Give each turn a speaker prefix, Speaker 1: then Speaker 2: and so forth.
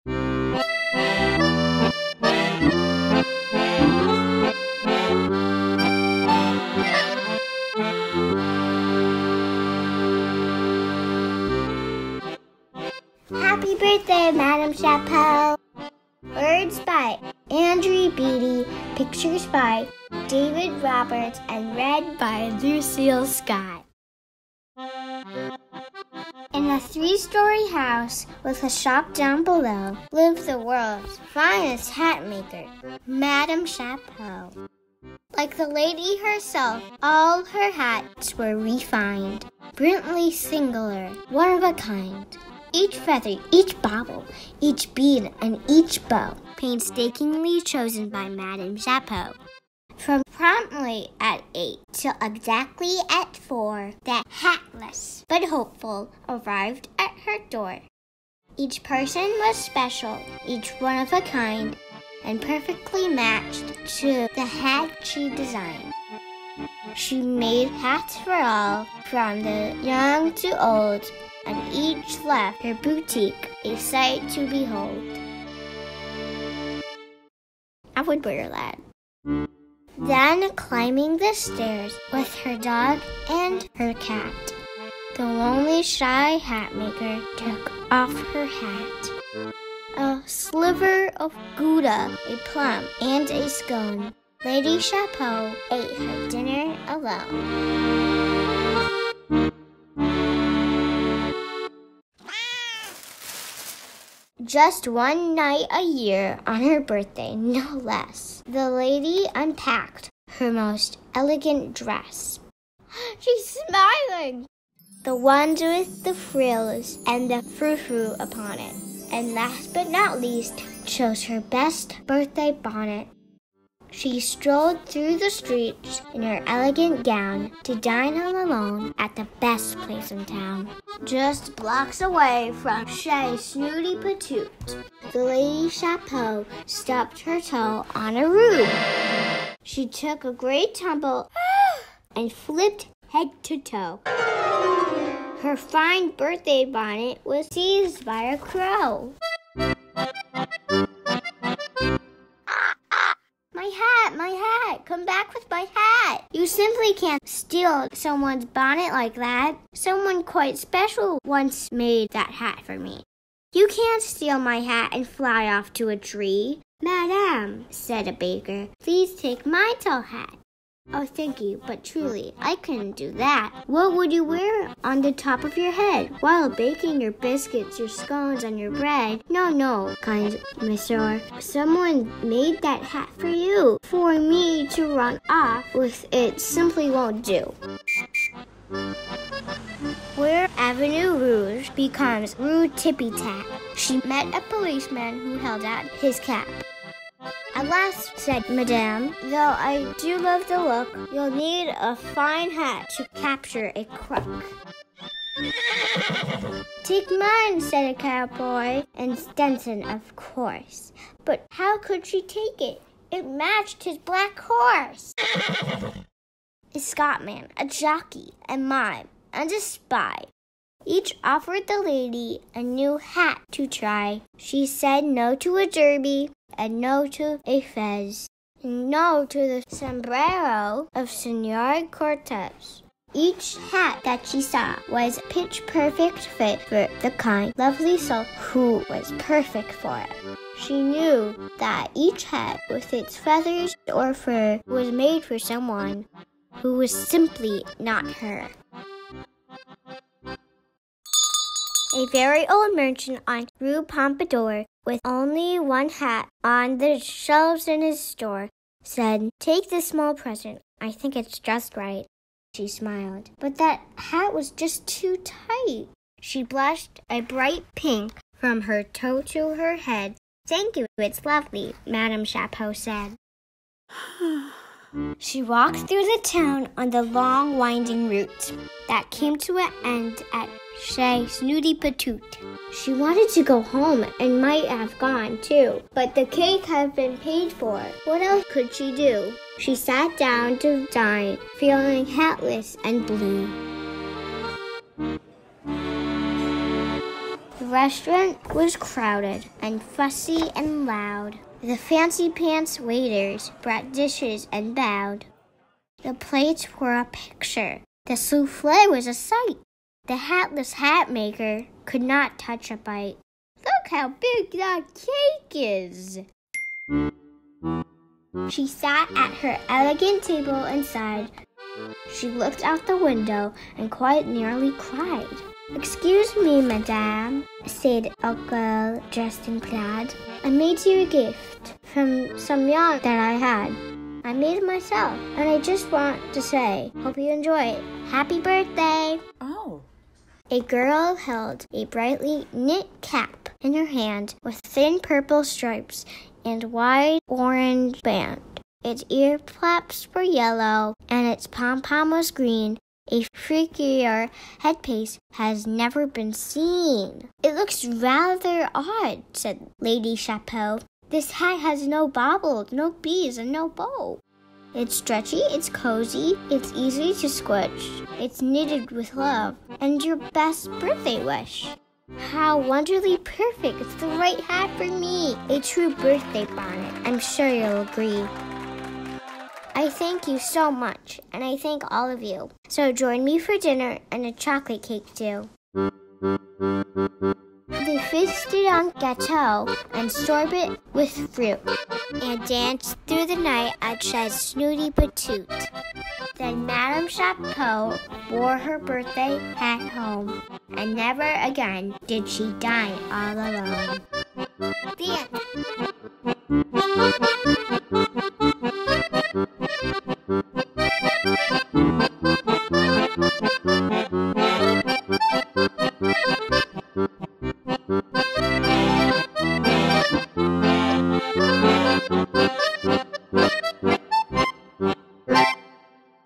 Speaker 1: Happy birthday, Madam Chapeau! Words by Andrea, Beaty, pictures by David Roberts, and read by Lucille Scott. In a 3-story house with a shop down below lived the world's finest hat maker, Madam Chapeau. Like the lady herself, all her hats were refined, brilliantly singular, one of a kind. Each feather, each bauble, each bead, and each bow, painstakingly chosen by Madame Chapeau. From promptly at 8 till exactly at 4, that hatless but hopeful arrived at her door. Each person was special, each one of a kind, and perfectly matched to the hat she designed. She made hats for all, from the young to old, and each left her boutique a sight to behold. I would wear that. Then, climbing the stairs with her dog and her cat, the lonely, shy hat maker took off her hat. A sliver of Gouda, a plum, and a scone. Lady Chapeau ate her dinner alone. Just one night a year, on her birthday, no less, the lady unpacked her most elegant dress. She's smiling! The ones with the frills and the frou-frou upon it. And last but not least, chose her best birthday bonnet. She strolled through the streets in her elegant gown to dine all alone at the best place in town. Just blocks away from Chez Snooty Patoot, the Lady Chapeau stubbed her toe on a roof. She took a great tumble and flipped head to toe. Her fine birthday bonnet was seized by a crow. My hat! Come back with my hat! You simply can't steal someone's bonnet like that. Someone quite special once made that hat for me. You can't steal my hat and fly off to a tree. Madame, said a baker, please take my tall hat. Oh, thank you, but truly, I couldn't do that. What would you wear on the top of your head while baking your biscuits, your scones, and your bread? No, kind monsieur. Someone made that hat for you. For me to run off with it simply won't do. Where Avenue Rouge becomes Rue Tippy-Tap, she met a policeman who held out his cap. Alas, said Madame, though I do love the look, you'll need a fine hat to capture a crook. Take mine, said a cowboy, and Stetson, of course. But how could she take it? It matched his black horse. A Scotsman, a jockey, a mime, and a spy. Each offered the lady a new hat to try. She said no to a derby, and no to a fez, and no to the sombrero of Senor Cortez. Each hat that she saw was a pitch-perfect fit for the kind, lovely soul who was perfect for it. She knew that each hat with its feathers or fur was made for someone who was simply not her. A very old merchant on Rue Pompadour, with only one hat on the shelves in his store, said, "Take this small present. I think it's just right." She smiled, but that hat was just too tight. She blushed a bright pink from her toe to her head. "Thank you, it's lovely," Madame Chapeau said. She walked through the town on the long, winding route that came to an end at Chez Snooty Patoot. She wanted to go home and might have gone too, but the cake had been paid for. What else could she do? She sat down to dine, feeling hatless and blue. restaurant was crowded and fussy and loud. The fancy pants waiters brought dishes and bowed. The plates were a picture. The souffle was a sight. The hatless hat maker could not touch a bite. Look how big that cake is! She sat at her elegant table and sighed. She looked out the window and quite nearly cried. "Excuse me, madame," said a girl dressed in plaid. "I made you a gift from some yarn that I had. I made it myself, and I just want to say, hope you enjoy it. Happy birthday!"
Speaker 2: Oh.
Speaker 1: A girl held a brightly knit cap in her hand with thin purple stripes and wide orange band. Its ear flaps were yellow, and its pom-pom was green. A freakier headpiece has never been seen. "It looks rather odd," said Lady Chapeau. "This hat has no baubles, no beads, and no bow. It's stretchy, it's cozy, it's easy to squish. It's knitted with love, and your best birthday wish. How wonderfully perfect. It's the right hat for me. A true birthday bonnet. I'm sure you'll agree. I thank you so much, and I thank all of you. So join me for dinner and a chocolate cake too." They feasted on gâteau and sorbet with fruit, and danced through the night at Dred's snooty batoot. Then Madame Chapeau wore her birthday hat home, and never again did she dine all alone.